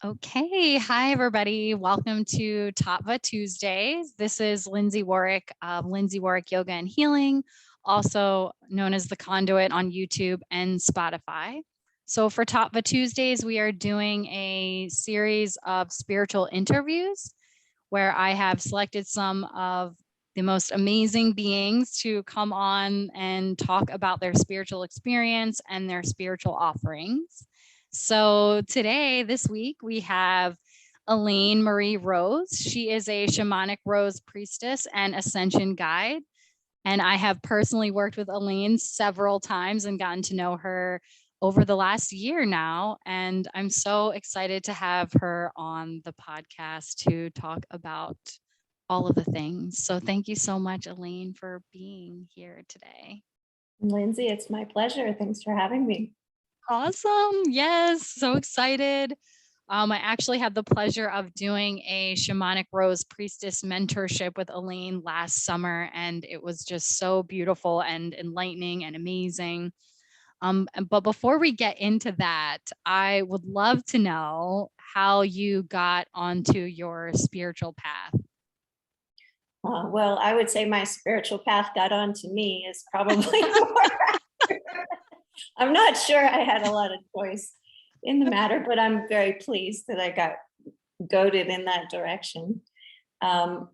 Okay, hi everybody. Welcome to Tattva Tuesdays. This is Lindsay Warwick of Lindsay Warwick Yoga and Healing, also known as The Conduit on YouTube and Spotify. So for Tattva Tuesdays, we are doing a series of spiritual interviews where I have selected some of the most amazing beings to come on and talk about their spiritual experience and their spiritual offerings. So today, this week, we have Elaine Marie Rose. She is a Shamanic Rose priestess and ascension guide. And I have personally worked with Elaine several times and gotten to know her over the last year now. And I'm so excited to have her on the podcast to talk about all of the things. So thank you so much, Elaine, for being here today. Lindsay, it's my pleasure. Thanks for having me. Awesome. Yes. So excited. I actually had the pleasure of doing a Shamanic Rose Priestess mentorship with Elaine last summer, and it was just so beautiful and enlightening and amazing. But before we get into that, I would love to know how you got onto your spiritual path. Well, I would say my spiritual path got onto me is probably more accurate. I'm not sure I had a lot of choice in the matter, but I'm very pleased that I got goaded in that direction. I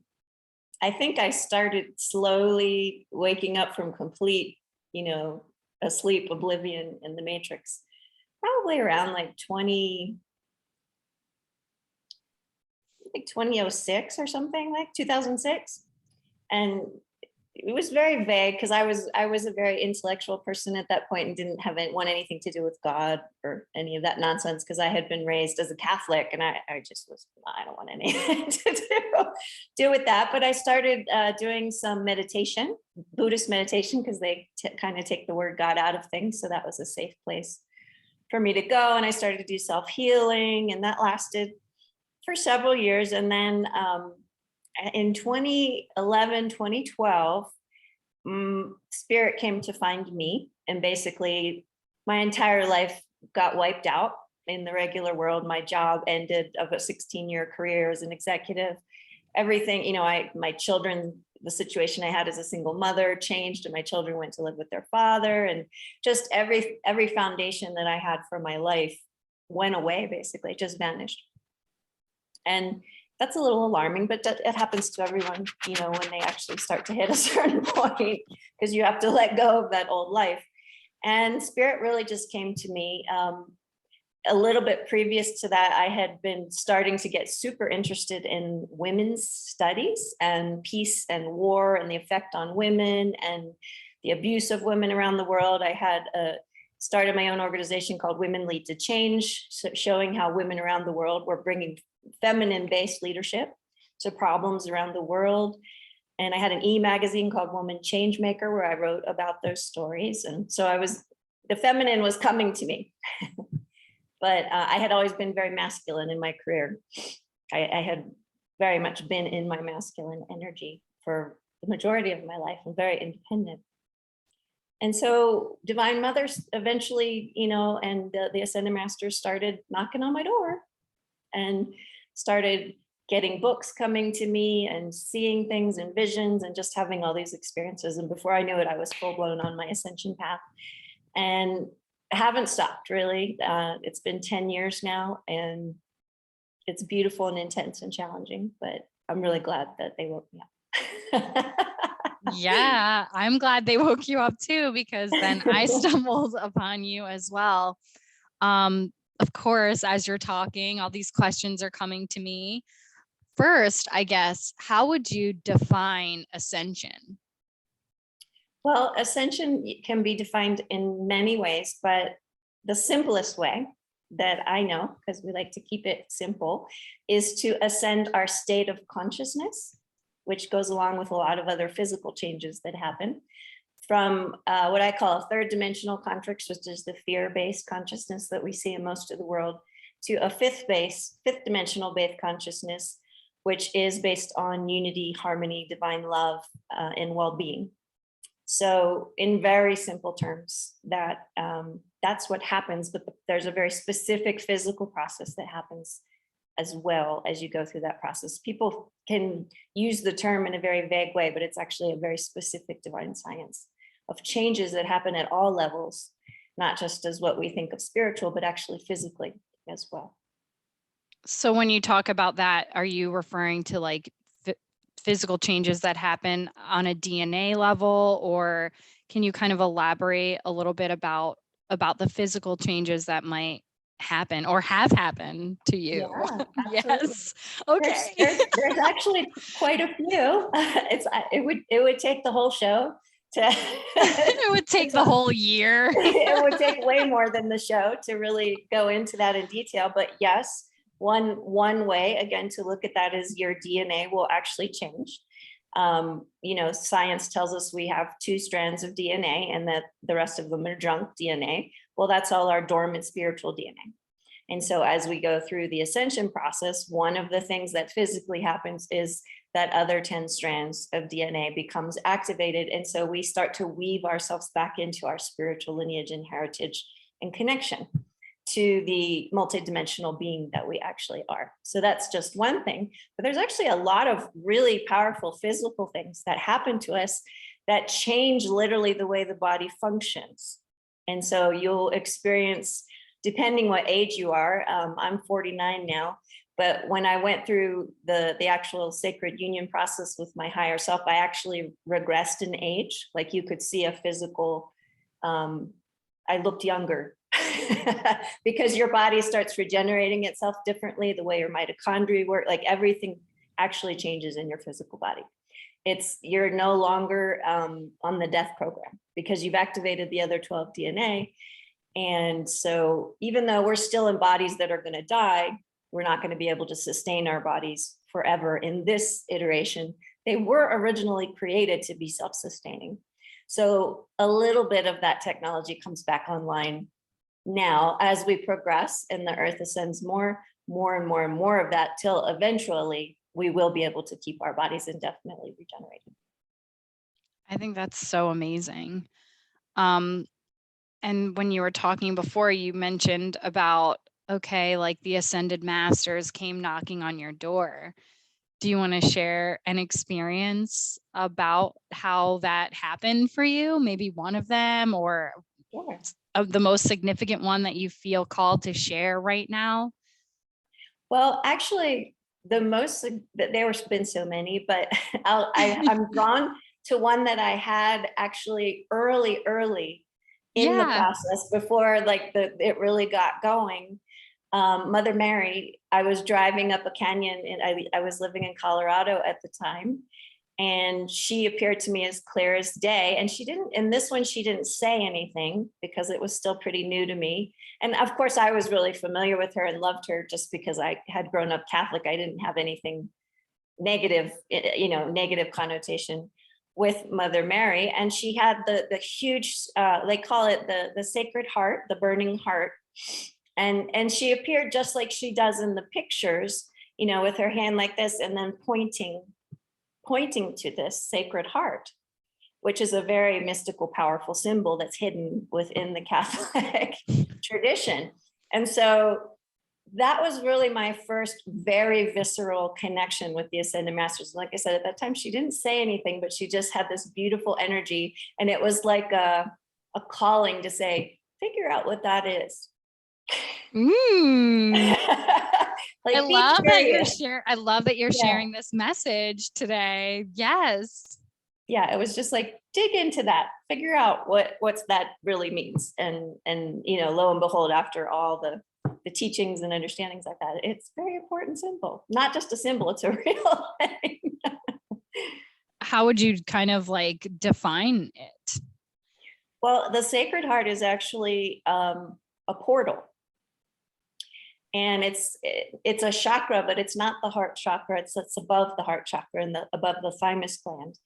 think I started slowly waking up from complete, asleep, oblivion in the matrix, probably around like 2006 or something, like 2006. And it was very vague because I was a very intellectual person at that point and didn't want anything to do with God or any of that nonsense, because I had been raised as a Catholic and I don't want anything to do with that. But I started doing some meditation, Buddhist meditation, because they kind of take the word God out of things. So that was a safe place for me to go. And I started to do self-healing, and that lasted for several years. And then in 2011, 2012, spirit came to find me, and basically my entire life got wiped out in the regular world. My job ended of a 16-year career as an executive. Everything, my children, the situation I had as a single mother changed, and my children went to live with their father, and just every foundation that I had for my life went away, basically, just vanished. And that's a little alarming, but it happens to everyone, when they actually start to hit a certain point, because you have to let go of that old life. And spirit really just came to me. A little bit previous to that, I had been starting to get super interested in women's studies and peace and war and the effect on women and the abuse of women around the world. I had started my own organization called Women Lead to Change, showing how women around the world were bringing feminine-based leadership to problems around the world. And I had an e-magazine called Woman Changemaker, where I wrote about those stories. And so the feminine was coming to me. But I had always been very masculine in my career. I had very much been in my masculine energy for the majority of my life. I'm very independent. And so Divine Mother eventually, and the Ascended Masters started knocking on my door and started getting books coming to me and seeing things and visions and just having all these experiences. And before I knew it, I was full blown on my ascension path, and I haven't stopped, really. It's been 10 years now, and it's beautiful and intense and challenging, but I'm really glad that they woke me up. Yeah, I'm glad they woke you up too, because then I stumbled upon you as well. Of course, as you're talking, all these questions are coming to me. First, I guess, how would you define ascension? Well, ascension can be defined in many ways, but the simplest way that I know, because we like to keep it simple, is to ascend our state of consciousness, which goes along with a lot of other physical changes that happen, from what I call a third dimensional consciousness, which is the fear-based consciousness that we see in most of the world, to a fifth dimensional based consciousness, which is based on unity, harmony, divine love, and well-being. So in very simple terms, that's what happens, but there's a very specific physical process that happens as well as you go through that process. People can use the term in a very vague way, but it's actually a very specific divine science of changes that happen at all levels, not just as what we think of spiritual, but actually physically as well. So when you talk about that, are you referring to like physical changes that happen on a DNA level, or can you kind of elaborate a little bit about the physical changes that might happen or have happened to you? Yeah, Yes. Okay. There's actually quite a few. It would take the whole show to It would take the whole year. It would take way more than the show to really go into that in detail. But yes, one way, again, to look at that is your DNA will actually change. Science tells us we have 2 strands of DNA and that the rest of them are junk DNA. Well, that's all our dormant spiritual DNA. And so as we go through the ascension process, one of the things that physically happens is that other 10 strands of DNA becomes activated. And so we start to weave ourselves back into our spiritual lineage and heritage and connection to the multidimensional being that we actually are. So that's just one thing, but there's actually a lot of really powerful physical things that happen to us that change literally the way the body functions. And so you'll experience, depending what age you are, I'm 49 now, but when I went through the actual sacred union process with my higher self, I actually regressed in age. Like you could see a physical, I looked younger because your body starts regenerating itself differently, the way your mitochondria work, like everything actually changes in your physical body. You're no longer on the death program because you've activated the other 12 DNA. And so even though we're still in bodies that are going to die, we're not going to be able to sustain our bodies forever in this iteration. They were originally created to be self-sustaining. So a little bit of that technology comes back online now as we progress and the earth ascends more and more of that till eventually we will be able to keep our bodies indefinitely regenerated. I think that's so amazing. And when you were talking before, you mentioned about, okay, like the ascended masters came knocking on your door. Do you want to share an experience about how that happened for you? Maybe one of them, or the most significant one that you feel called to share right now? Well, actually, there have been so many, but I'm drawn to one that I had actually early in the process before it really got going. Mother Mary, I was driving up a canyon and I was living in Colorado at the time. And she appeared to me as clear as day. And in this one, she didn't say anything because it was still pretty new to me. And of course, I was really familiar with her and loved her just because I had grown up Catholic. I didn't have anything negative, negative connotation with Mother Mary. And she had the huge, they call it the Sacred Heart, the burning heart. And she appeared just like she does in the pictures, with her hand like this and then pointing to this Sacred Heart, which is a very mystical, powerful symbol that's hidden within the Catholic tradition. And so that was really my first very visceral connection with the Ascended Masters. Like I said, at that time, she didn't say anything, but she just had this beautiful energy. And it was like a calling to say, figure out what that is. I love that you're sharing this message today. Yes. Yeah, it was just like, dig into that, figure out what's that really means. And lo and behold, after all the teachings and understandings like that, it's a very important symbol, not just a symbol, it's a real thing. How would you kind of like define it? Well, the Sacred Heart is actually a portal. And it's a chakra, but it's not the heart chakra. It's above the heart chakra and above the thymus gland.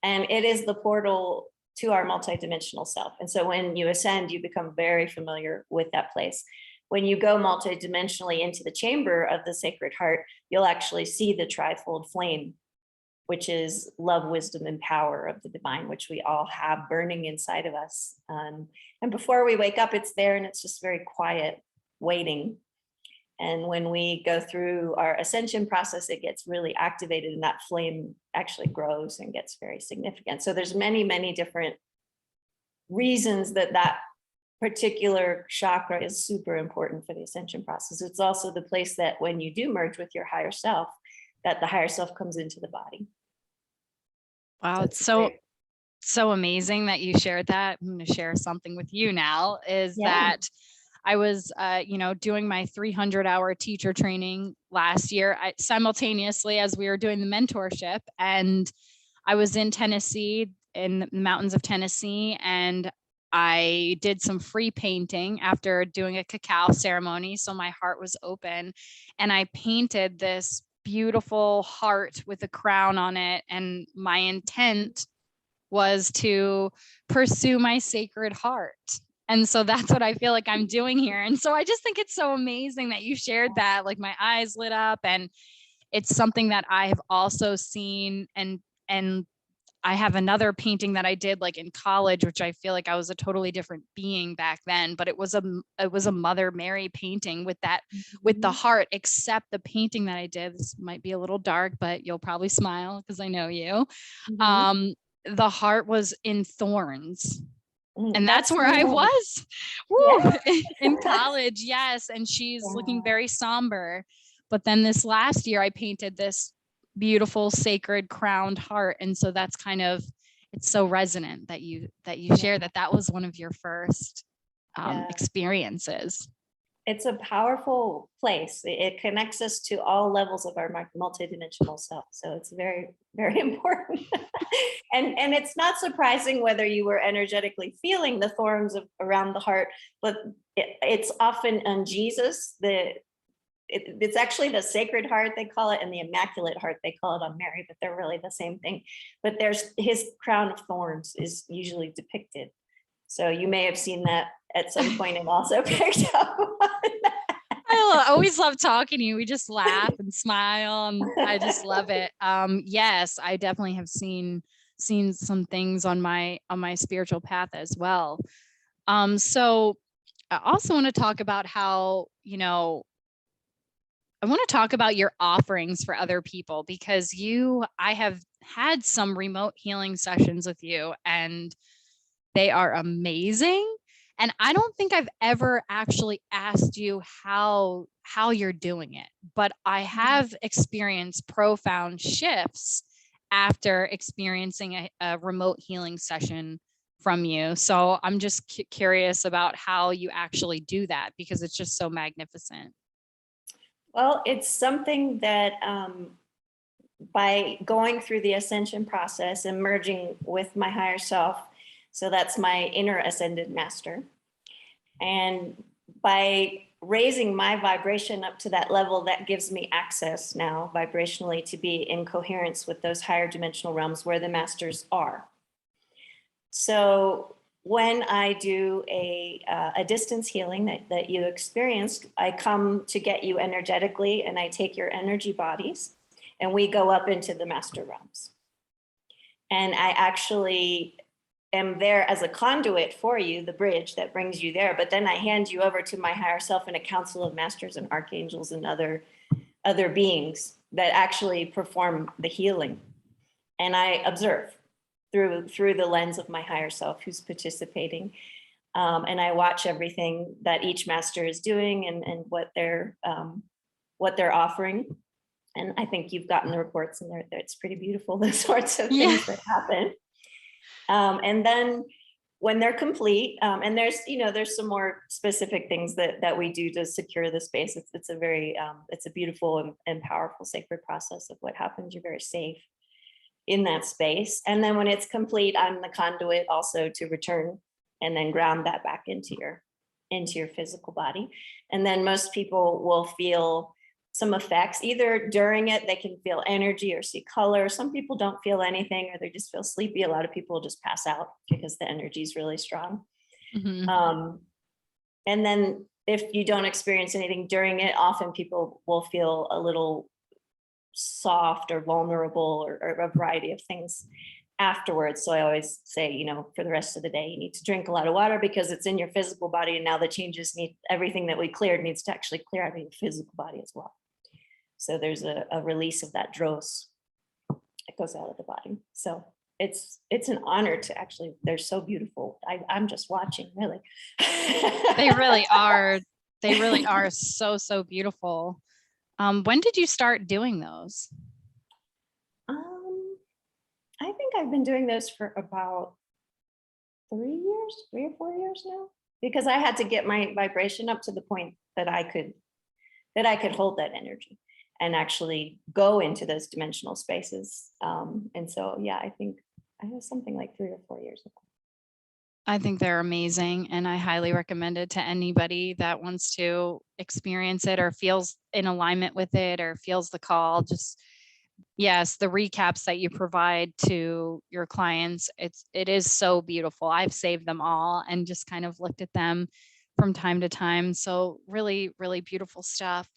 And it is the portal to our multidimensional self. And so when you ascend, you become very familiar with that place. When you go multidimensionally into the chamber of the Sacred Heart, you'll actually see the trifold flame, which is love, wisdom, and power of the divine, which we all have burning inside of us. And before we wake up, it's there and it's just very quiet, waiting. And when we go through our ascension process, it gets really activated, and that flame actually grows and gets very significant. So there's many, many different reasons that that particular chakra is super important for the ascension process. It's also the place that when you do merge with your higher self, that the higher self comes into the body. Wow, it's so amazing that you shared that. I'm going to share something with you now, is that I was, doing my 300-hour teacher training last year simultaneously as we were doing the mentorship. And I was in Tennessee, in the mountains of Tennessee, and I did some free painting after doing a cacao ceremony. So my heart was open, and I painted this beautiful heart with a crown on it. And my intent was to pursue my sacred heart. And so that's what I feel like I'm doing here. And so I just think it's so amazing that you shared that. Like, my eyes lit up, and it's something that I have also seen. And I have another painting that I did like in college, which I feel like I was a totally different being back then, but it was a Mother Mary painting with that, with the heart, except the painting that I did, this might be a little dark, but you'll probably smile because I know you. The heart was in thorns. And that's where I was in college. Yes. And she's looking very somber. But then this last year, I painted this beautiful sacred crowned heart. And so that's kind of, it's so resonant that you share that was one of your first experiences. It's a powerful place. It connects us to all levels of our multidimensional self. So it's very, very important. and it's not surprising whether you were energetically feeling the thorns around the heart, but it's often on Jesus. It's actually the Sacred Heart, they call it, and the Immaculate Heart, they call it on Mary, but they're really the same thing. But there's his crown of thorns is usually depicted. So you may have seen that at some point and also picked up on that. I always love talking to you. We just laugh and smile, and I just love it. Yes, I definitely have seen some things on my spiritual path as well. So I also want to talk about how, I want to talk about your offerings for other people, because I have had some remote healing sessions with you, and they are amazing. And I don't think I've ever actually asked you how you're doing it, but I have experienced profound shifts after experiencing a remote healing session from you. So I'm just curious about how you actually do that, because it's just so magnificent. Well, it's something that by going through the ascension process and merging with my higher self, so that's my inner ascended master, and by raising my vibration up to that level, that gives me access now vibrationally to be in coherence with those higher dimensional realms where the masters are. So when I do a distance healing that you experienced, I come to get you energetically, and I take your energy bodies, and we go up into the master realms. And I actually am there as a conduit for you, the bridge that brings you there. But then I hand you over to my higher self and a council of masters and archangels and other beings that actually perform the healing. And I observe through the lens of my higher self who's participating. And I watch everything that each master is doing and what they're offering. And I think you've gotten the reports, and it's pretty beautiful, the sorts of things that happen. And then when they're complete, and there's some more specific things that we do to secure the space. It's a very, it's a beautiful and powerful sacred process of what happens. You're very safe in that space. And then when it's complete, I'm the conduit also to return and then ground that back into your physical body. And then most people will feel some effects either during it. They can feel energy or see color. Some people don't feel anything, or they just feel sleepy. A lot of people just pass out because the energy is really strong. And then if you don't experience anything during it, often people will feel a little soft or vulnerable or a variety of things afterwards. So I always say, you know, for the rest of the day, you need to drink a lot of water because it's in your physical body. And now the changes need, everything that we cleared needs to actually clear out of your physical body as well. So there's a release of that dross that goes out of the body. So it's an honor to actually, they're so beautiful. I'm just watching, really. They really are. They really are so, so beautiful. When did you start doing those? I think I've been doing those for about 3 or 4 years now, because I had to get my vibration up to the point that I could hold that energy and actually go into those dimensional spaces. And so, yeah, I think I was something like 3 or 4 years ago. I think they're amazing, and I highly recommend it to anybody that wants to experience it or feels in alignment with it or feels the call. Just, yes, the recaps that you provide to your clients, it is so beautiful. I've saved them all and just kind of looked at them from time to time. So really, really beautiful stuff.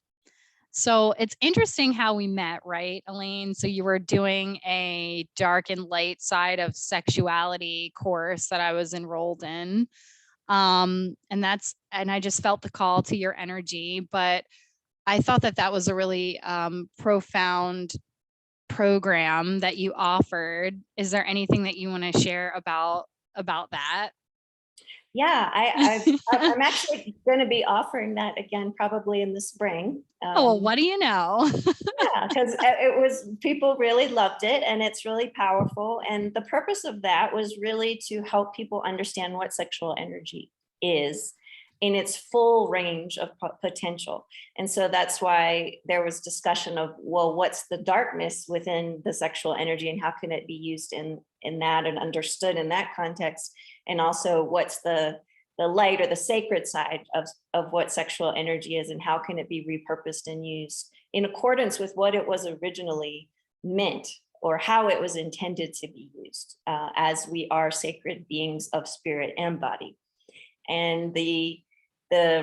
So it's interesting how we met, right, Elaine? So you were doing a dark and light side of sexuality course that I was enrolled in. And I just felt the call to your energy, but I thought that was a really profound program that you offered. Is there anything that you want to share about that? Yeah, I'm actually going to be offering that again, probably in the spring. Oh, well, what do you know? Yeah, because it was, people really loved it and it's really powerful. And the purpose of that was really to help people understand what sexual energy is in its full range of potential. And so that's why there was discussion of, well, what's the darkness within the sexual energy and how can it be used in that and understood in that context? And also what's the light or the sacred side of what sexual energy is and how can it be repurposed and used in accordance with what it was originally meant or how it was intended to be used, as we are sacred beings of spirit and body. And the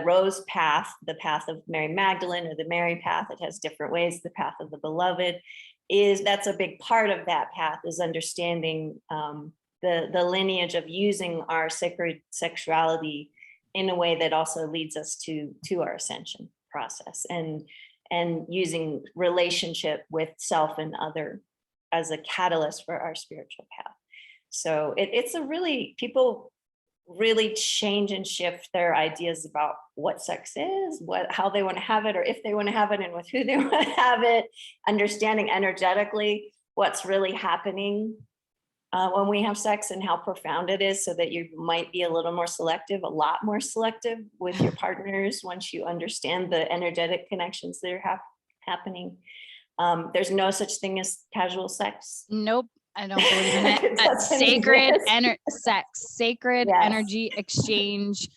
Rose path, the path of Mary Magdalene or the Mary path, it has different ways, the path of the beloved, that's a big part of that path, is understanding the lineage of using our sacred sexuality in a way that also leads us to our ascension process, and using relationship with self and other as a catalyst for our spiritual path. So it's a really, people really change and shift their ideas about what sex is, how they want to have it, or if they want to have it and with who they want to have it, understanding energetically what's really happening when we have sex and how profound it is, so that you might be a little more selective, a lot more selective with your partners once you understand the energetic connections that are happening. There's no such thing as casual sex. Nope. I don't believe in it. Sacred sacred energy exchange.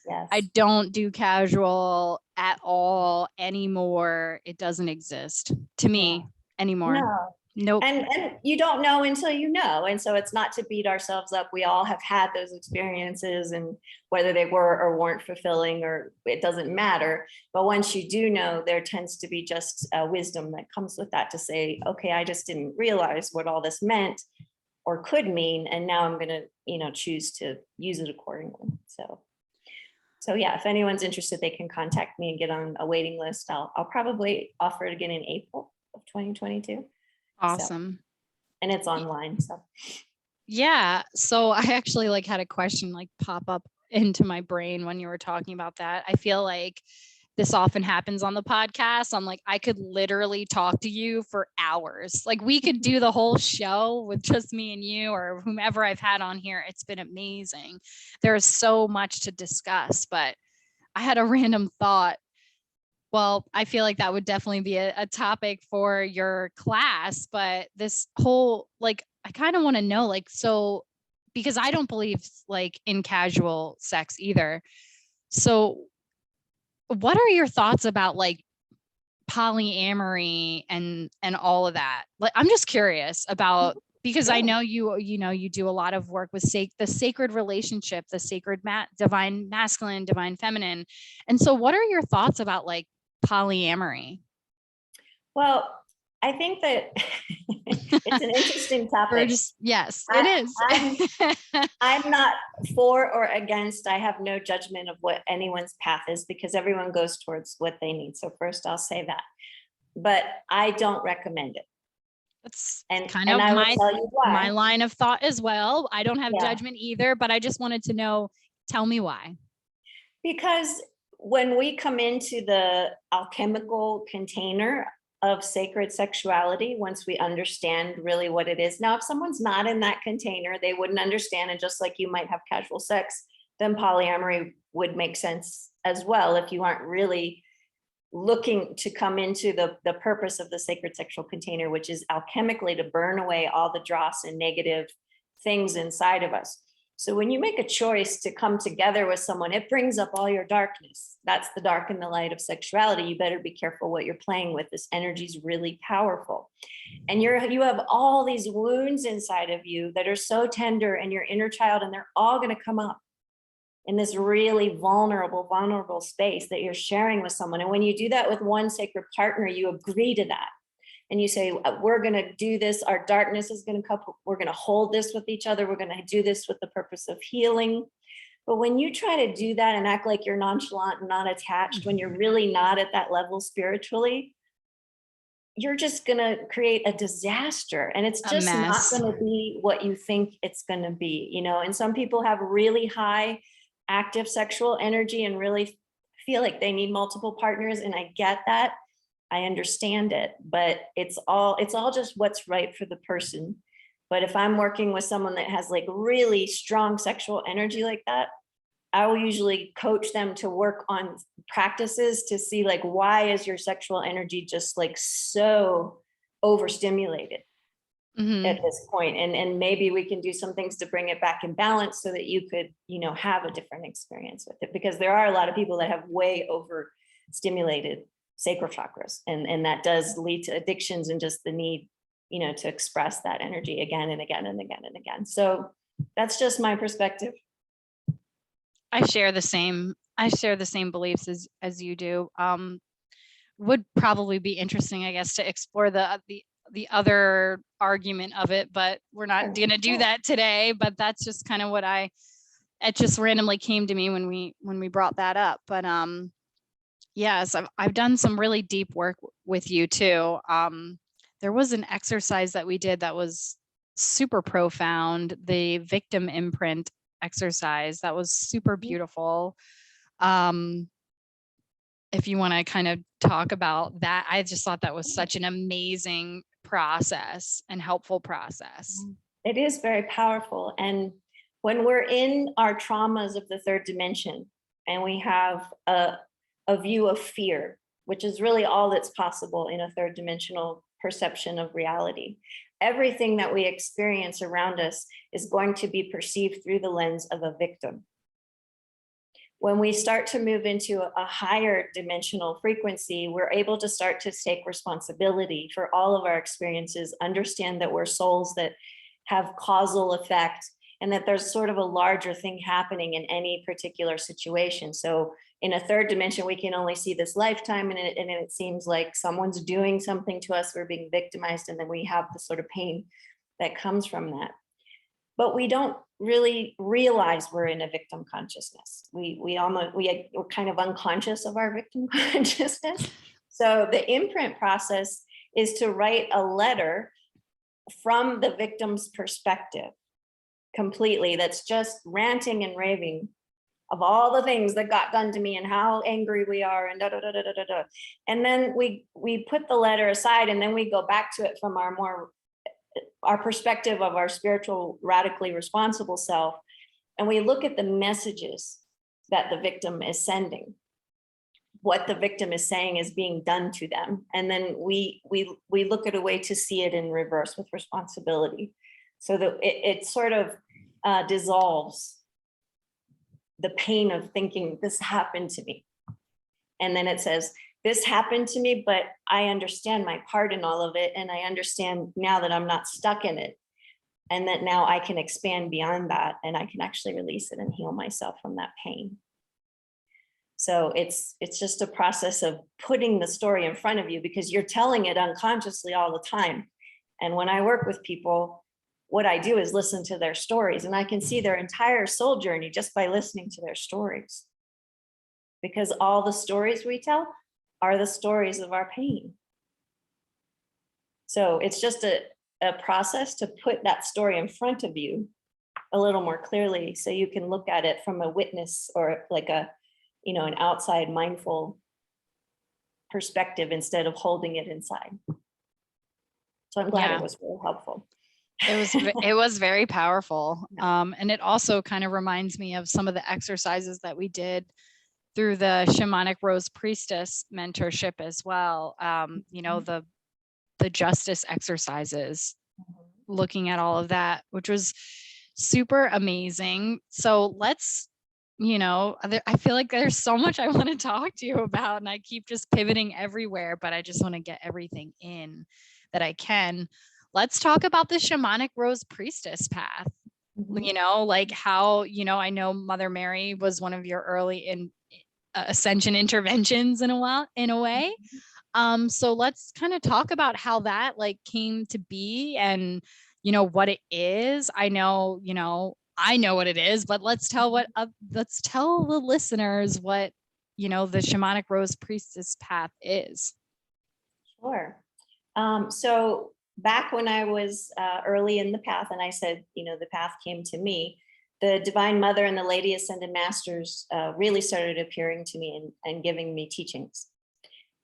Yes. I don't do casual at all anymore. It doesn't exist to me anymore. No. Nope. And you don't know until you know. And so it's not to beat ourselves up. We all have had those experiences, and whether they were or weren't fulfilling, or it doesn't matter. But once you do know, there tends to be just wisdom that comes with that to say, okay, I just didn't realize what all this meant or could mean. And now I'm going to, choose to use it accordingly. So yeah, if anyone's interested, they can contact me and get on a waiting list. I'll probably offer it again in April of 2022. Awesome. So, and it's online. So yeah. So I actually had a question pop up into my brain when you were talking about that. I feel like this often happens on the podcast. I'm I could literally talk to you for hours. We could do the whole show with just me and you or whomever I've had on here. It's been amazing. There's so much to discuss, but I had a random thought. Well, I feel like that would definitely be a topic for your class, but this whole, I kind of want to know, so, because I don't believe in casual sex either. So what are your thoughts about polyamory and all of that? I'm just curious about, because I know you do a lot of work with the sacred relationship, the sacred divine masculine, divine feminine. And so what are your thoughts about polyamory? Well, I think that it's an interesting topic. Yes, it is. I'm not for or against. I have no judgment of what anyone's path is because everyone goes towards what they need. So first I'll say that, but I don't recommend it. That's And kind of I will tell you why. My line of thought as well. I don't have Yeah. judgment either, but I just wanted to know, tell me why. Because when we come into the alchemical container of sacred sexuality, once we understand really what it is. Now, if someone's not in that container, they wouldn't understand. And just like you might have casual sex, then polyamory would make sense as well if you aren't really looking to come into the purpose of the sacred sexual container, which is alchemically to burn away all the dross and negative things inside of us. So when you make a choice to come together with someone, it brings up all your darkness. That's the dark and the light of sexuality. You better be careful what you're playing with. This energy is really powerful. And you have all these wounds inside of you that are so tender and your inner child, and they're all going to come up in this really vulnerable space that you're sharing with someone. And when you do that with one sacred partner, you agree to that. And you say, we're going to do this. Our darkness is going to come. We're going to hold this with each other. We're going to do this with the purpose of healing. But when you try to do that and act like you're nonchalant and not attached, when you're really not at that level spiritually, you're just going to create a disaster. And it's just not going to be what you think it's going to be, you know. And some people have really high active sexual energy and really feel like they need multiple partners. And I get that. I understand it, but it's all just what's right for the person. But if I'm working with someone that has like really strong sexual energy like that, I will usually coach them to work on practices to see like, why is your sexual energy just like so overstimulated at this point? And maybe we can do some things to bring it back in balance so that you could, you know, have a different experience with it, because there are a lot of people that have way overstimulated sacral chakras, and that does lead to addictions and just the need, you know, to express that energy again and again and again and again. So that's just my perspective. I share the same beliefs as you do. Would probably be interesting, I guess, to explore the other argument of it, but we're not going to do that today. But that's just kind of what it just randomly came to me when we brought that up. But yes, I've done some really deep work with you too. There was an exercise that we did that was super profound, the victim imprint exercise. That was super beautiful. If you want to kind of talk about that, I just thought that was such an amazing process and helpful process. It is very powerful. And when we're in our traumas of the third dimension and we have a view of fear, which is really all that's possible in a third dimensional perception of reality, everything that we experience around us is going to be perceived through the lens of a victim. When we start to move into a higher dimensional frequency, we're able to start to take responsibility for all of our experiences, understand that we're souls that have causal effect, and that there's sort of a larger thing happening in any particular situation. So in a third dimension, we can only see this lifetime, and it seems like someone's doing something to us, we're being victimized, and then we have the sort of pain that comes from that. But we don't really realize we're in a victim consciousness. We're kind of unconscious of our victim consciousness. So the imprint process is to write a letter from the victim's perspective completely, that's just ranting and raving of all the things that got done to me and how angry we are and da da da da da da. And then we put the letter aside, and then we go back to it from our perspective of our spiritual, radically responsible self. And we look at the messages that the victim is sending, what the victim is saying is being done to them. And then we look at a way to see it in reverse with responsibility, so that it sort of dissolves the pain of thinking this happened to me. And then it says, this happened to me, but I understand my part in all of it. And I understand now that I'm not stuck in it. And that now I can expand beyond that, and I can actually release it and heal myself from that pain. So it's just a process of putting the story in front of you, because you're telling it unconsciously all the time. And when I work with people, what I do is listen to their stories, and I can see their entire soul journey just by listening to their stories. Because all the stories we tell are the stories of our pain. So it's just a process to put that story in front of you a little more clearly, so you can look at it from a witness, or like a, an outside mindful perspective, instead of holding it inside. So I'm glad it was really helpful. It was very powerful. And it also kind of reminds me of some of the exercises that we did through the Shamanic Rose Priestess mentorship as well. The justice exercises, looking at all of that, which was super amazing. So let's, I feel like there's so much I want to talk to you about, and I keep just pivoting everywhere, but I just want to get everything in that I can. Let's talk about the Shamanic Rose Priestess path. Like how, I know Mother Mary was one of your early ascension interventions in a way. So let's kind of talk about how that like came to be, and what it is. I know what it is, but let's tell the listeners what the Shamanic Rose Priestess path is. Sure. So back when I was early in the path, and I said, the path came to me, the Divine Mother and the Lady Ascended Masters really started appearing to me and giving me teachings.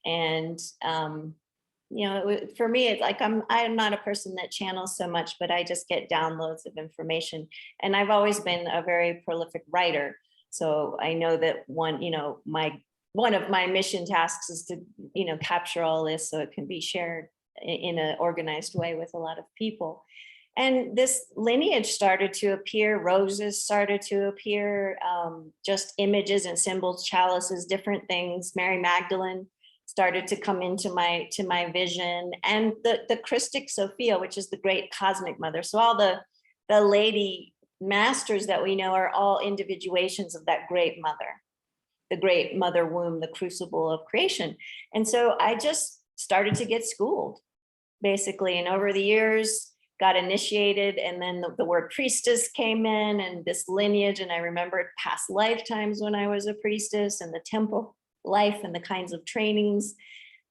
And, for me, it's like, I'm not a person that channels so much, but I just get downloads of information. And I've always been a very prolific writer. So I know that one of my mission tasks is to, capture all this so it can be shared in an organized way with a lot of people. And this lineage started to appear, roses started to appear, just images and symbols, chalices, different things. Mary Magdalene started to come into my vision, and the Christic Sophia, which is the great cosmic mother. So all the lady masters that we know are all individuations of that great mother, the great mother womb, the crucible of creation. And so I just started to get schooled, basically. And over the years, got initiated, and then the word priestess came in, and this lineage. And I remembered past lifetimes when I was a priestess, and the temple life, and the kinds of trainings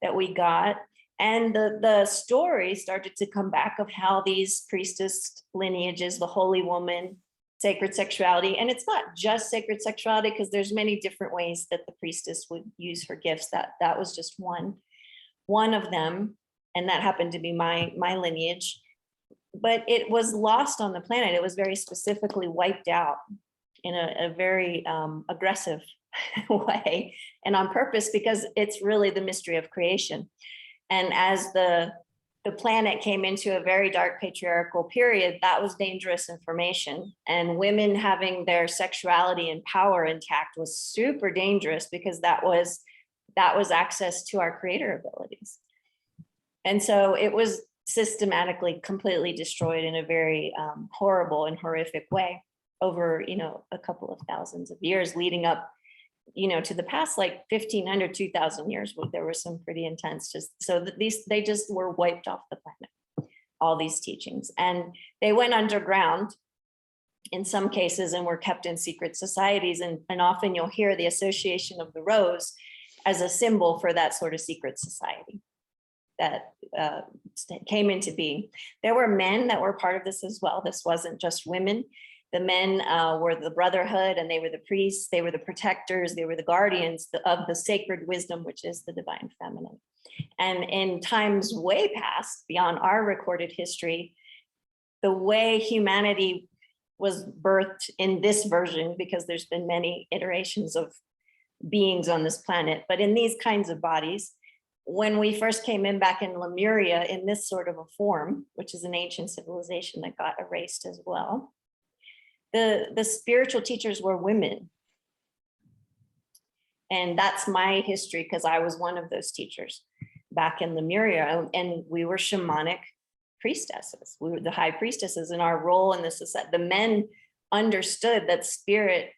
that we got. And the story started to come back of how these priestess lineages, the holy woman, sacred sexuality. And it's not just sacred sexuality, because there's many different ways that the priestess would use her gifts. That was just one of them. And that happened to be my lineage. But it was lost on the planet. It was very specifically wiped out in a very aggressive way, and on purpose, because it's really the mystery of creation. And as the planet came into a very dark patriarchal period, that was dangerous information. And women having their sexuality and power intact was super dangerous, because that was access to our creator abilities. And so it was systematically completely destroyed in a very horrible and horrific way over, a couple of thousands of years, leading up, to the past, like 1,500, 2,000 years, there were some pretty intense, they just were wiped off the planet, all these teachings. And they went underground in some cases and were kept in secret societies. And often you'll hear the association of the rose as a symbol for that sort of secret society that came into being. There were men that were part of this as well. This wasn't just women. The men were the brotherhood, and they were the priests, they were the protectors, they were the guardians of the sacred wisdom, which is the divine feminine. And in times way past, beyond our recorded history, the way humanity was birthed in this version, because there's been many iterations of beings on this planet, but in these kinds of bodies, when we first came in back in Lemuria in this sort of a form, which is an ancient civilization that got erased as well, the spiritual teachers were women. And that's my history, because I was one of those teachers back in Lemuria, and we were shamanic priestesses. We were the high priestesses, and our role in this is that the men understood that spirit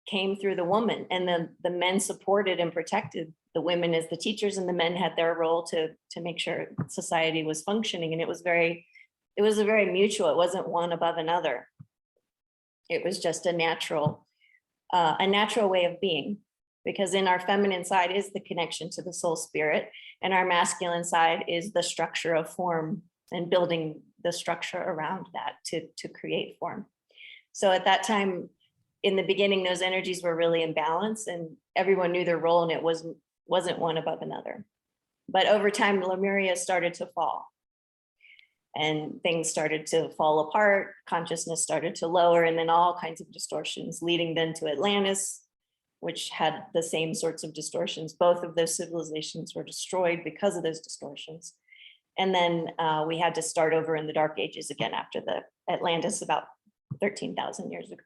came through the woman, and the men supported and protected the women as the teachers, and the men had their role to make sure society was functioning. And it was a very mutual. It wasn't one above another. It was just a natural way of being, because in our feminine side is the connection to the soul spirit, and our masculine side is the structure of form and building the structure around that to create form. So at that time, in the beginning, those energies were really in balance, and everyone knew their role, and it wasn't one above another. But over time, Lemuria started to fall, and things started to fall apart. Consciousness started to lower, and then all kinds of distortions, leading then to Atlantis, which had the same sorts of distortions. Both of those civilizations were destroyed because of those distortions. And then we had to start over in the Dark Ages again after the Atlantis, about 13,000 years ago.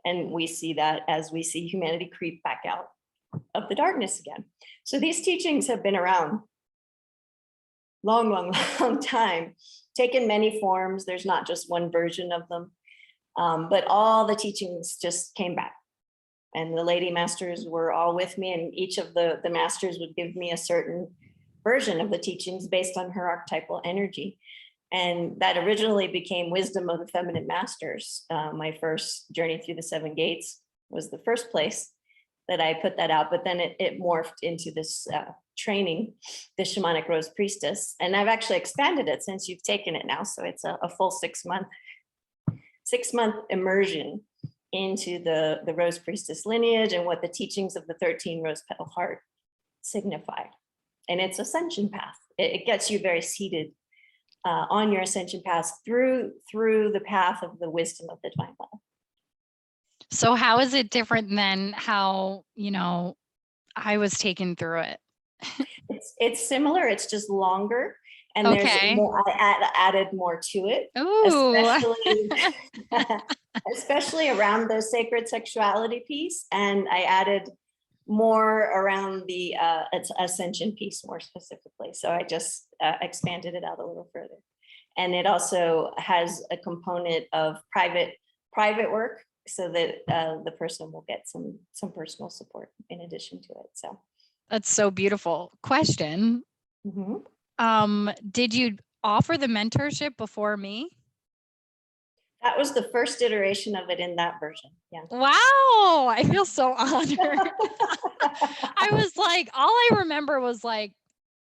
And we see that as we see humanity creep back out of the darkness again. So these teachings have been around long time, taken many forms. There's not just one version of them, but all the teachings just came back. And the lady masters were all with me, and each of the masters would give me a certain version of the teachings based on her archetypal energy. And that originally became Wisdom of the Feminine Masters. My first journey through the 7 gates was the first place that I put that out, but then it morphed into this training, the Shamanic Rose Priestess. And I've actually expanded it since you've taken it now. So it's a full 6-month immersion into the Rose Priestess lineage and what the teachings of the 13 rose petal heart signify. And it's ascension path. It gets you very seated on your ascension path through the path of the wisdom of the divine love. So how is it different than how, I was taken through it? It's similar. It's just longer, and Okay. there's more, I added more to it. Ooh. especially around the sacred sexuality piece, and I added more around the ascension piece more specifically. So I just expanded it out a little further. And it also has a component of private work, so that the person will get some personal support in addition to it. So that's so beautiful. Question. Mm-hmm. Did you offer the mentorship before me? That was the first iteration of it in that version. Yeah. Wow. I feel so honored. I was like, all I remember was like,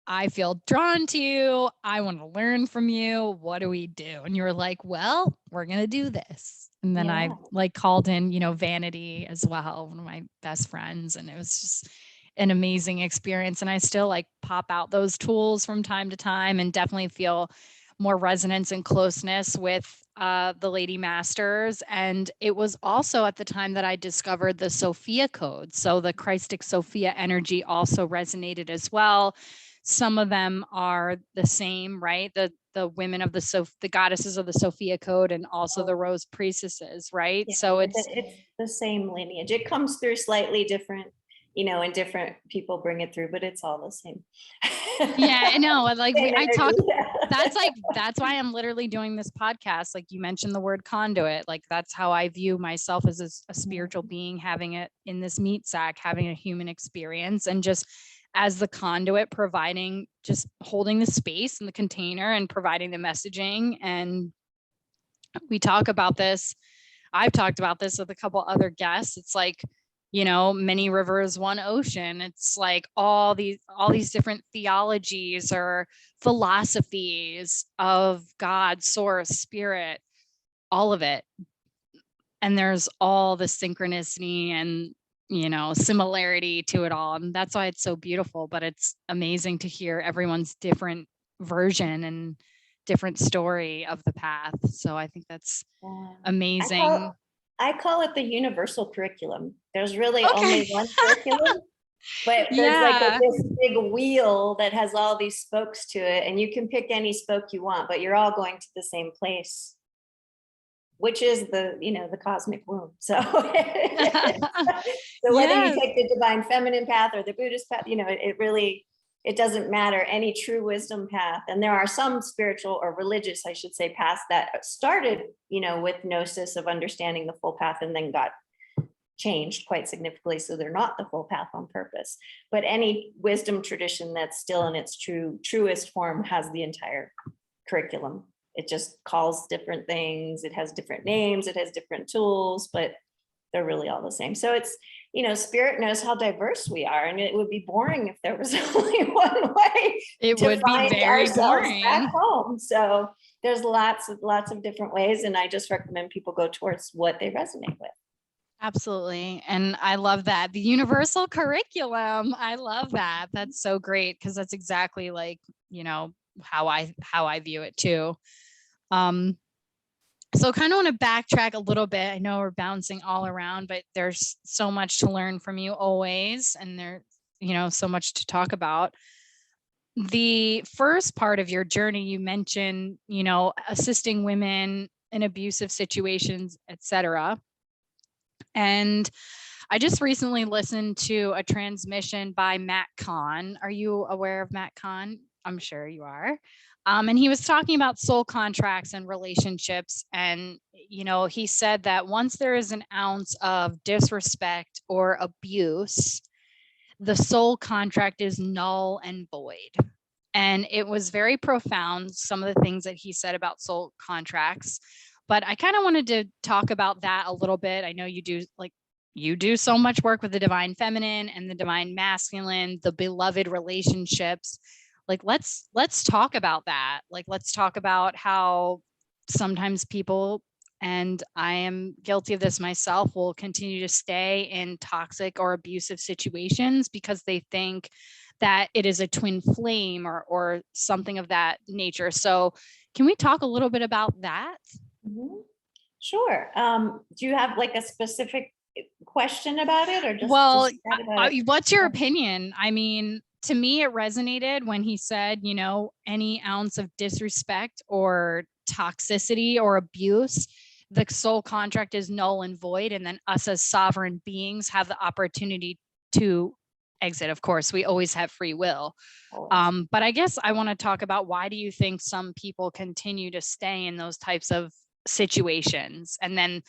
I feel drawn to you. I want to learn from you. What do we do? And you were like, well, we're going to do this. And then I like called in, Vanity as well, one of my best friends. And it was just an amazing experience. And I still like pop out those tools from time to time, and definitely feel more resonance and closeness with the Lady Masters. And it was also at the time that I discovered the Sophia code. So the Christic Sophia energy also resonated as well. Some of them are the same, right? The women of the goddesses of the Sophia code, and also the Rose Priestesses, right? Yeah, so it's the same lineage. It comes through slightly different, and different people bring it through, but it's all the same. Yeah, I know. Like I talk, that's why I'm literally doing this podcast. Like you mentioned the word conduit, like that's how I view myself as a spiritual being, having it in this meat sack, having a human experience, and just as the conduit, providing, just holding the space in the container and providing the messaging. And we talk about this. I've talked about this with a couple other guests. It's like, many rivers, one ocean. It's like all these different theologies or philosophies of God, source, spirit, all of it. And there's all the synchronicity and, similarity to it all. And that's why it's so beautiful, but it's amazing to hear everyone's different version and different story of the path. So I think that's amazing. I call it the universal curriculum. There's really only one curriculum, but there's like this big wheel that has all these spokes to it, and you can pick any spoke you want, but you're all going to the same place, which is the cosmic womb. So, so whether you take the divine feminine path or the Buddhist path, it doesn't matter, any true wisdom path. And there are some spiritual or religious, I should say, paths that started, with gnosis of understanding the full path, and then got changed quite significantly, so they're not the full path on purpose. But any wisdom tradition that's still in its truest form has the entire curriculum. It just calls different things. It has different names. It has different tools, but they're really all the same. So it's, you know, spirit knows how diverse we are, and it would be boring if there was only one way. It would be very boring. Back home. So there's lots of different ways, and I just recommend people go towards what they resonate with. Absolutely. And I love that. The universal curriculum. I love that. That's so great, because that's exactly like, you know, how I view it too. So kind of want to backtrack a little bit. I know we're bouncing all around, but there's so much to learn from you always. And there, you know, so much to talk about. The first part of your journey, you mentioned, you know, assisting women in abusive situations, etc. And I just recently listened to a transmission by Matt Kahn. Are you aware of Matt Kahn? I'm sure you are. And he was talking about soul contracts and relationships. And, you know, he said that once there is an ounce of disrespect or abuse, the soul contract is null and void. And it was very profound, some of the things that he said about soul contracts. But I kind of wanted to talk about that a little bit. I know you do so much work with the divine feminine and the divine masculine, the beloved relationships. Like, let's talk about that. Like, let's talk about how sometimes people, and I am guilty of this myself, will continue to stay in toxic or abusive situations because they think that it is a twin flame or something of that nature. So can we talk a little bit about that? Mm-hmm. Sure. Do you have like a specific question about it, or just what's your opinion? I mean, to me, it resonated when he said, you know, any ounce of disrespect or toxicity or abuse, the soul contract is null and void. And then us as sovereign beings have the opportunity to exit. Of course, we always have free will. But I guess I want to talk about, why do you think some people continue to stay in those types of situations? And then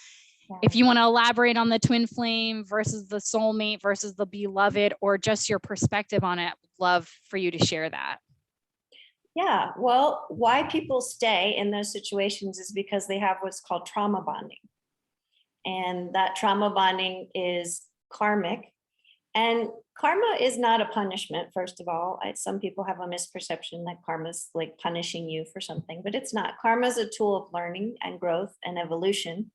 if you want to elaborate on the twin flame versus the soulmate versus the beloved, or just your perspective on it, love for you to share that. Yeah, well, why people stay in those situations is because they have what's called trauma bonding. And that trauma bonding is karmic. And karma is not a punishment, first of all. Some people have a misperception that karma is like punishing you for something, but it's not. Karma is a tool of learning and growth and evolution.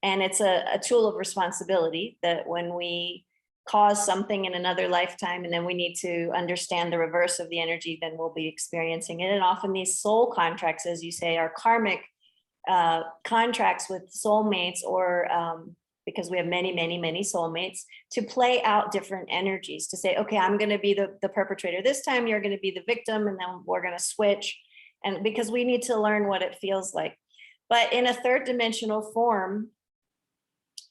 And it's a tool of responsibility, that when we cause something in another lifetime and then we need to understand the reverse of the energy, then we'll be experiencing it. And often these soul contracts, as you say, are karmic contracts with soulmates, or because we have many, many, many soulmates, to play out different energies, to say, okay, I'm going to be the perpetrator this time, you're going to be the victim, and then we're going to switch. And because we need to learn what it feels like. But in a third dimensional form,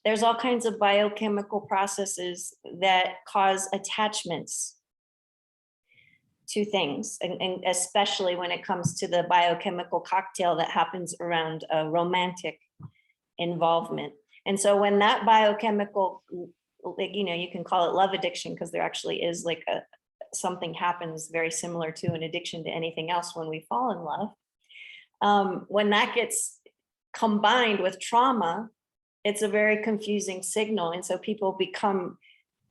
there's all kinds of biochemical processes that cause attachments to things, and especially when it comes to the biochemical cocktail that happens around a romantic involvement. And so when that biochemical, like, you know, you can call it love addiction, because there actually is like something happens very similar to an addiction to anything else when we fall in love. When that gets combined with trauma, it's a very confusing signal. And so people become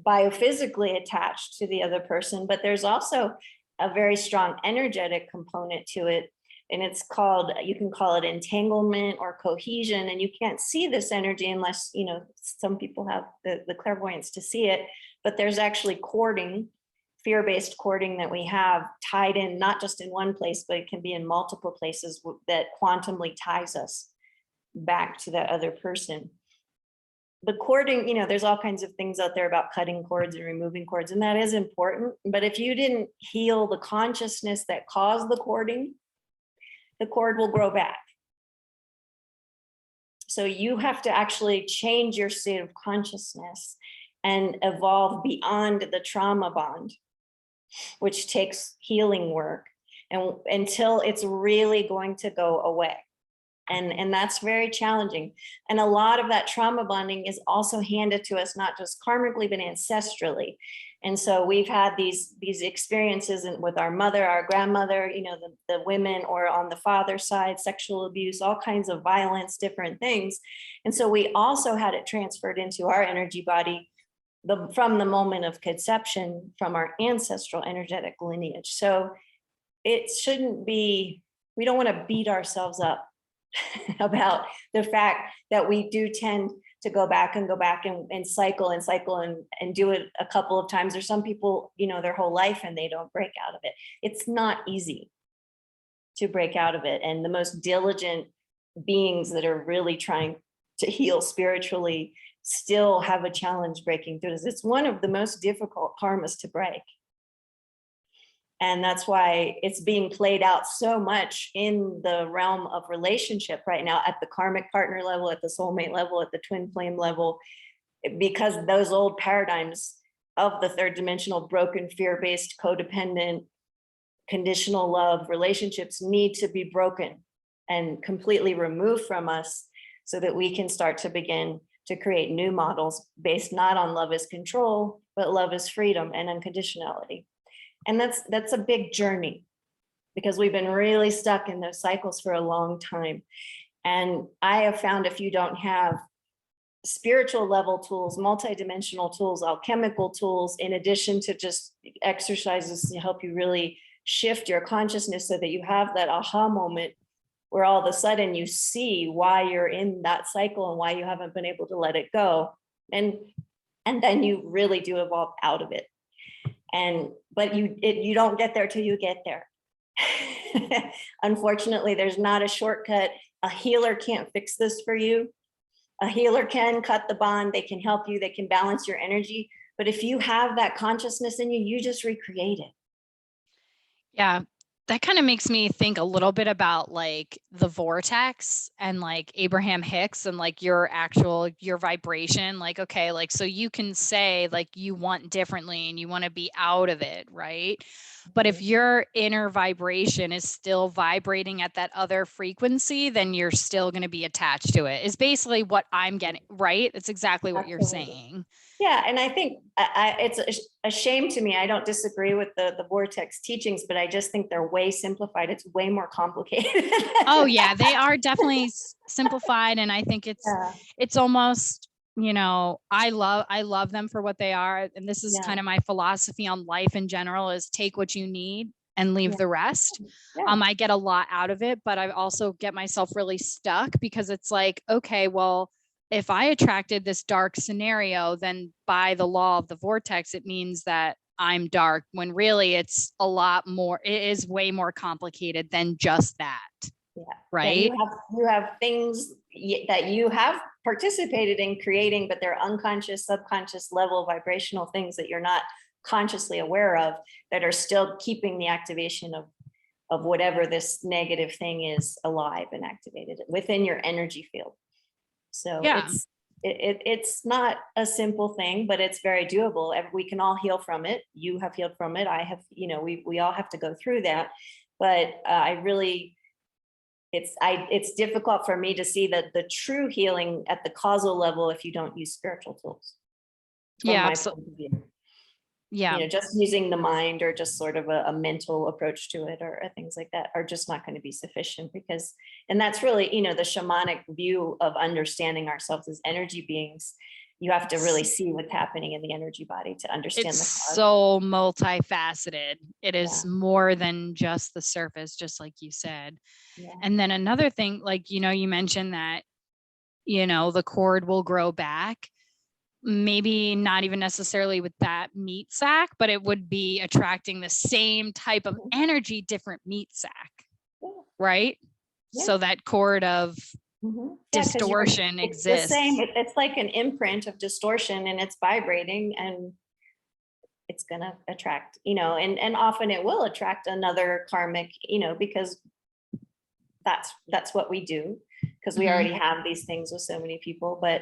biophysically attached to the other person, but there's also a very strong energetic component to it. And it's called, you can call it entanglement or cohesion. And you can't see this energy unless, you know, some people have the clairvoyance to see it, but there's actually cording, fear-based cording that we have tied in, not just in one place, but it can be in multiple places that quantumly ties us back to that other person. The cording, you know, there's all kinds of things out there about cutting cords and removing cords, and that is important. But if you didn't heal the consciousness that caused the cording, the cord will grow back. So you have to actually change your state of consciousness and evolve beyond the trauma bond, which takes healing work, and until it's really going to go away. And that's very challenging. And a lot of that trauma bonding is also handed to us, not just karmically, but ancestrally. And so we've had these experiences with our mother, our grandmother, you know, the women, or on the father side, sexual abuse, all kinds of violence, different things. And so we also had it transferred into our energy body from the moment of conception, from our ancestral energetic lineage. So it shouldn't be, we don't want to beat ourselves up about the fact that we do tend to go back and cycle and do it a couple of times. There's some people, you know, their whole life and they don't break out of it. It's not easy to break out of it. And the most diligent beings that are really trying to heal spiritually still have a challenge breaking through this. It's one of the most difficult karmas to break. And that's why it's being played out so much in the realm of relationship right now, at the karmic partner level, at the soulmate level, at the twin flame level, because those old paradigms of the third dimensional, broken, fear-based, codependent, conditional love relationships need to be broken and completely removed from us, so that we can start to begin to create new models based not on love is control, but love is freedom and unconditionality. And that's a big journey, because we've been really stuck in those cycles for a long time. And I have found, if you don't have spiritual level tools, multidimensional tools, alchemical tools, in addition to just exercises to help you really shift your consciousness so that you have that aha moment where all of a sudden you see why you're in that cycle and why you haven't been able to let it go. And then you really do evolve out of it. But you don't get there till you get there. Unfortunately, there's not a shortcut. A healer can't fix this for you. A healer can cut the bond. They can help you. They can balance your energy. But if you have that consciousness in you, you just recreate it. Yeah, that kind of makes me think a little bit about like the vortex and like Abraham Hicks and like your vibration. Like, okay, like, so you can say like you want differently and you want to be out of it, right? But if your inner vibration is still vibrating at that other frequency, then you're still going to be attached to it. Is basically what I'm getting, right? It's exactly what you're saying. Yeah, and I think it's a shame to me. I don't disagree with the Vortex teachings, but I just think they're way simplified. It's way more complicated. Oh yeah, they are definitely simplified, and I think it's almost, you know, I love them for what they are, and this is kind of my philosophy on life in general: is take what you need and leave the rest. I get a lot out of it, but I also get myself really stuck, because it's like, okay, well, if I attracted this dark scenario, then by the law of the vortex, it means that I'm dark, when really it's a lot more, it is way more complicated than just that. Yeah. Right. You have things that you have participated in creating, but they're unconscious, subconscious level vibrational things that you're not consciously aware of, that are still keeping the activation of whatever this negative thing is alive and activated within your energy field. So it's not a simple thing, but it's very doable. We can all heal from it. You have healed from it. I have, you know, we all have to go through that. But it's difficult for me to see that the true healing at the causal level if you don't use spiritual tools. Yeah. You know, just using the mind or just sort of a mental approach to it or things like that are just not going to be sufficient, and that's really, you know, the shamanic view of understanding ourselves as energy beings. You have to really see what's happening in the energy body to understand. It's so multifaceted. It is more than just the surface, just like you said. Yeah. And then another thing, like, you know, you mentioned that, you know, the cord will grow back. Maybe not even necessarily with that meat sack, but it would be attracting the same type of energy, different meat sack, right? Yeah. So that cord of distortion exists. The same. It's like an imprint of distortion, and it's vibrating, and it's going to attract, you know, and often it will attract another karmic, you know, because that's what we do, because we already have these things with so many people. But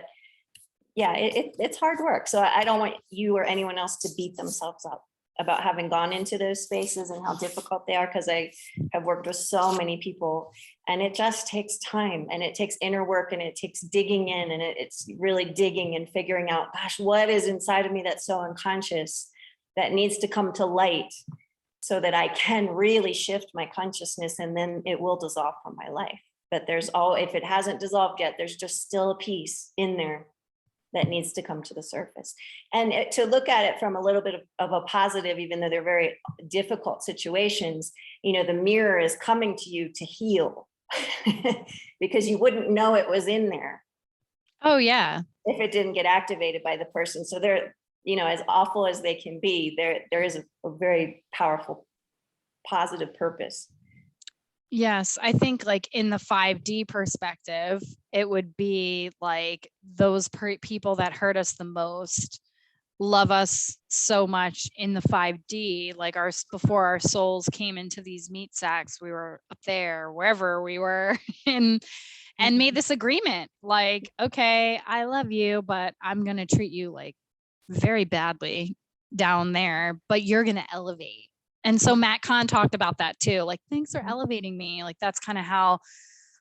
yeah, it's hard work. So I don't want you or anyone else to beat themselves up. about having gone into those spaces and how difficult they are, because I have worked with so many people, and it just takes time, and it takes inner work, and it takes digging in, and it's really digging and figuring out, gosh, what is inside of me that's so unconscious that needs to come to light so that I can really shift my consciousness, and then it will dissolve from my life. But if it hasn't dissolved yet, there's just still a piece in there that needs to come to the surface. And to look at it from a little bit of a positive, even though they're very difficult situations, the mirror is coming to you to heal because you wouldn't know it was in there. Oh yeah. If it didn't get activated by the person. So they're, as awful as they can be, there is a very powerful, positive purpose. Yes, I think like in the 5D perspective, it would be like those people that hurt us the most love us so much in the 5D, like before our souls came into these meat sacks, we were up there, wherever we were, and made this agreement, like, okay, I love you, but I'm going to treat you like very badly down there, but you're going to elevate. And so Matt Kahn talked about that too. Like, thanks for elevating me. Like, that's kind of how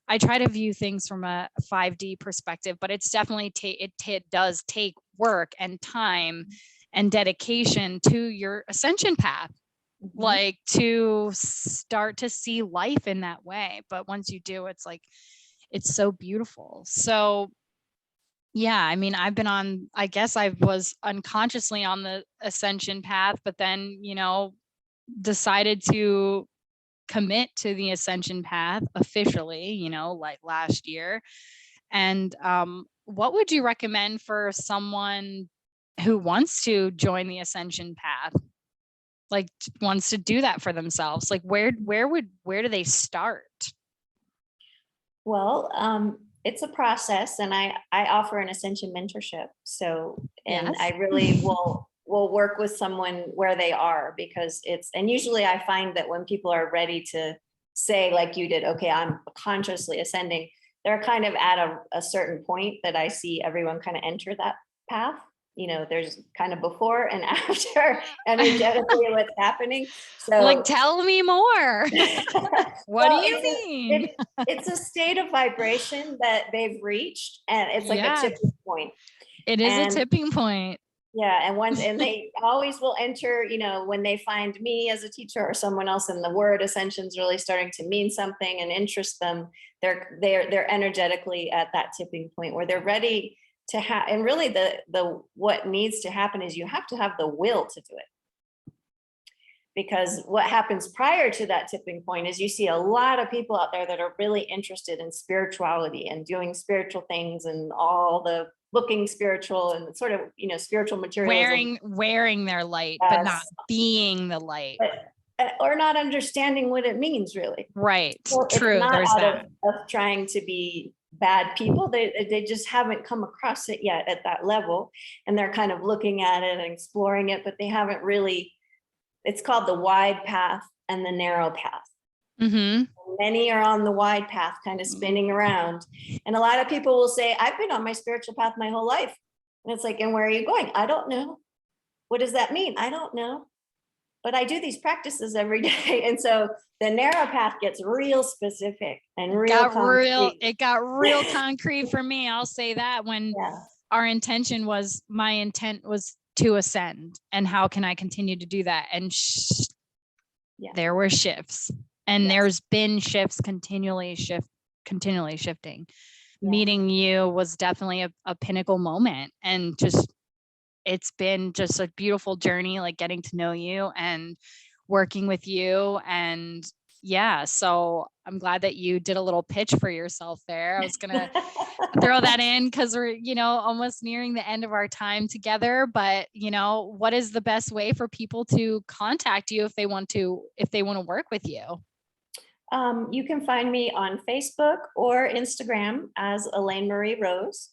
I try to view things from a 5D perspective, but it's definitely, it does take work and time and dedication to your ascension path, like to start to see life in that way. But once you do, it's like, it's so beautiful. So yeah, I mean, I guess I was unconsciously on the ascension path, but then, decided to commit to the ascension path officially, like last year. And what would you recommend for someone who wants to join the ascension path, like wants to do that for themselves? Like where do they start? Well, it's a process, and I offer an ascension mentorship. So, and Yes. I really will work with someone where they are, because and usually I find that when people are ready to say, like you did, okay, I'm consciously ascending, they're kind of at a certain point that I see everyone kind of enter that path. There's kind of before and after energetically what's happening. So like, tell me more. What do you mean? It's a state of vibration that they've reached, and it's like a tipping point. It is a tipping point. Yeah. And they always will enter, when they find me as a teacher or someone else, and the word ascension is really starting to mean something and interest them, they're energetically at that tipping point where they're ready to have. And really the what needs to happen is you have to have the will to do it. Because what happens prior to that tipping point is you see a lot of people out there that are really interested in spirituality and doing spiritual things and all the looking spiritual and sort of, spiritual materials. Wearing their light, but not being the light. Or not understanding what it means, really. Right. So true. It's not There's out that. Of trying to be bad people. They just haven't come across it yet at that level. And they're kind of looking at it and exploring it, but they haven't really. It's called the wide path and the narrow path. Mm-hmm. Many are on the wide path, kind of spinning around. And a lot of people will say, I've been on my spiritual path my whole life. And it's like, and where are you going? I don't know. What does that mean? I don't know. But I do these practices every day. And so the narrow path gets real specific and real concrete. It got real concrete for me. I'll say that when my intent was to ascend, and how can I continue to do that? And there were shifts, and there's been shifts continually shifting. Meeting you was definitely a pinnacle moment, and it's been just a beautiful journey, like getting to know you and working with you. And so I'm glad that you did a little pitch for yourself there. I was gonna throw that in because we're, almost nearing the end of our time together. But, what is the best way for people to contact you if they want to work with you? You can find me on Facebook or Instagram as Elaine Marie Rose,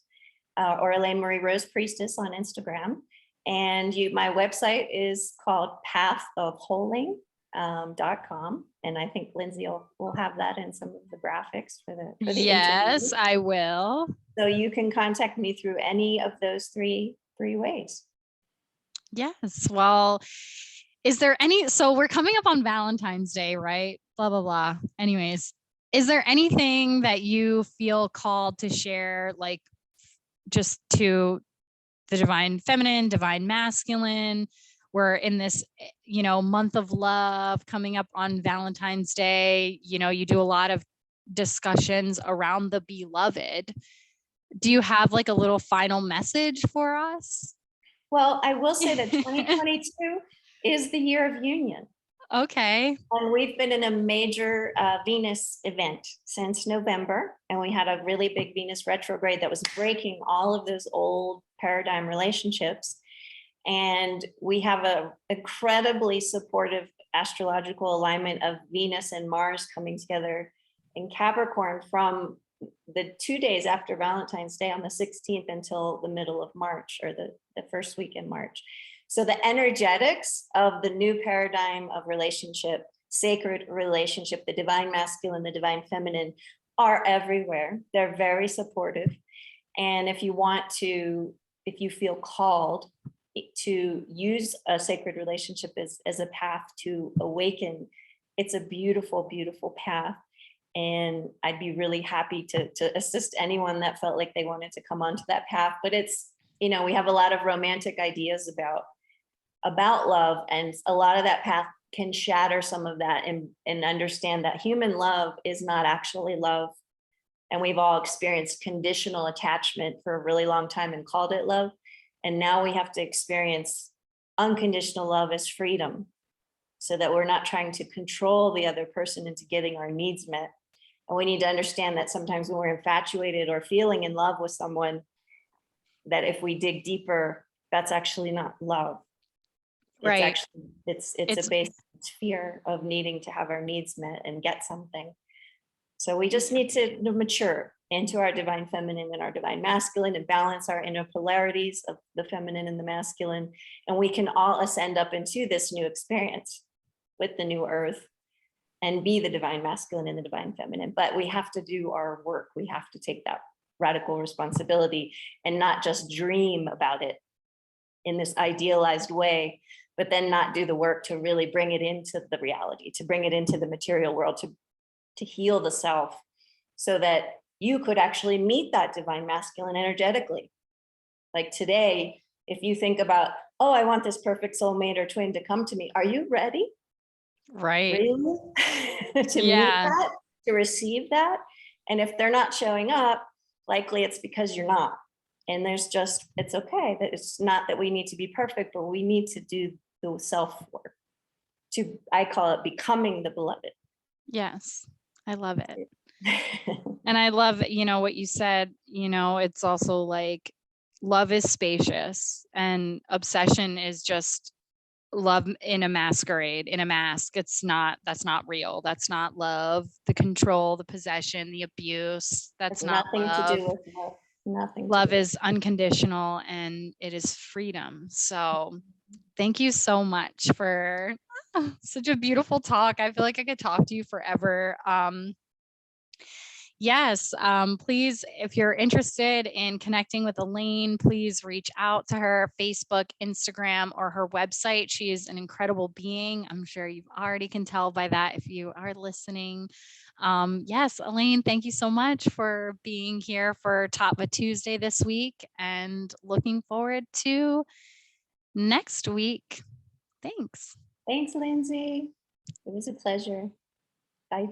or Elaine Marie Rose Priestess on Instagram. And my website is called pathofholing.com. And I think Lindsay will have that in some of the graphics for the yes, interview. I will. So you can contact me through any of those three ways. Yes. Well, Is there any, so we're coming up on Valentine's Day, right? Blah, blah, blah. Anyways, is there anything that you feel called to share, like just to the divine feminine, divine masculine? We're in this, month of love coming up on Valentine's Day. You do a lot of discussions around the beloved. Do you have like a little final message for us? Well, I will say that 2022 is the year of union. Okay. And we've been in a major Venus event since November, and we had a really big Venus retrograde that was breaking all of those old paradigm relationships. And we have an incredibly supportive astrological alignment of Venus and Mars coming together in Capricorn from the 2 days after Valentine's Day on the 16th until the middle of March, or the first week in March. So the energetics of the new paradigm of relationship, sacred relationship, the divine masculine, the divine feminine, are everywhere. They're very supportive. And if you feel called to use a sacred relationship as a path to awaken, it's a beautiful, beautiful path. And I'd be really happy to assist anyone that felt like they wanted to come onto that path. But it's, we have a lot of romantic ideas about love, and a lot of that path can shatter some of that and understand that human love is not actually love. And we've all experienced conditional attachment for a really long time and called it love. And now we have to experience unconditional love as freedom, so that we're not trying to control the other person into getting our needs met. And we need to understand that sometimes when we're infatuated or feeling in love with someone, that if we dig deeper, that's actually not love. Right. Actually, it's a basic fear of needing to have our needs met and get something. So we just need to mature into our divine feminine and our divine masculine and balance our inner polarities of the feminine and the masculine. And we can all ascend up into this new experience with the new earth and be the divine masculine and the divine feminine. But we have to do our work. We have to take that radical responsibility and not just dream about it in this idealized way, but then not do the work to really bring it into the reality, to bring it into the material world, to heal the self, so that you could actually meet that divine masculine energetically. Like today, if you think about, oh, I want this perfect soulmate or twin to come to me, are you ready? Right. Really? To meet that, to receive that? And if they're not showing up, likely it's because you're not. And it's okay. That it's not that we need to be perfect, but we need to do the self work I call it becoming the beloved. Yes, I love it. And I love, what you said, it's also like love is spacious and obsession is just love in a masquerade, in a mask. That's not real. That's not love. The control, the possession, the abuse, that's not nothing love. to do with love. Nothing. Love is unconditional and it is freedom. So thank you so much for such a beautiful talk. I feel like I could talk to you forever. Yes, please, if you're interested in connecting with Elaine, please reach out to her Facebook, Instagram, or her website. She is an incredible being. I'm sure you already can tell by that if you are listening. Yes, Elaine, thank you so much for being here for Tattva Tuesday this week, and looking forward to next week. Thanks. Thanks, Lindsay. It was a pleasure. Bye.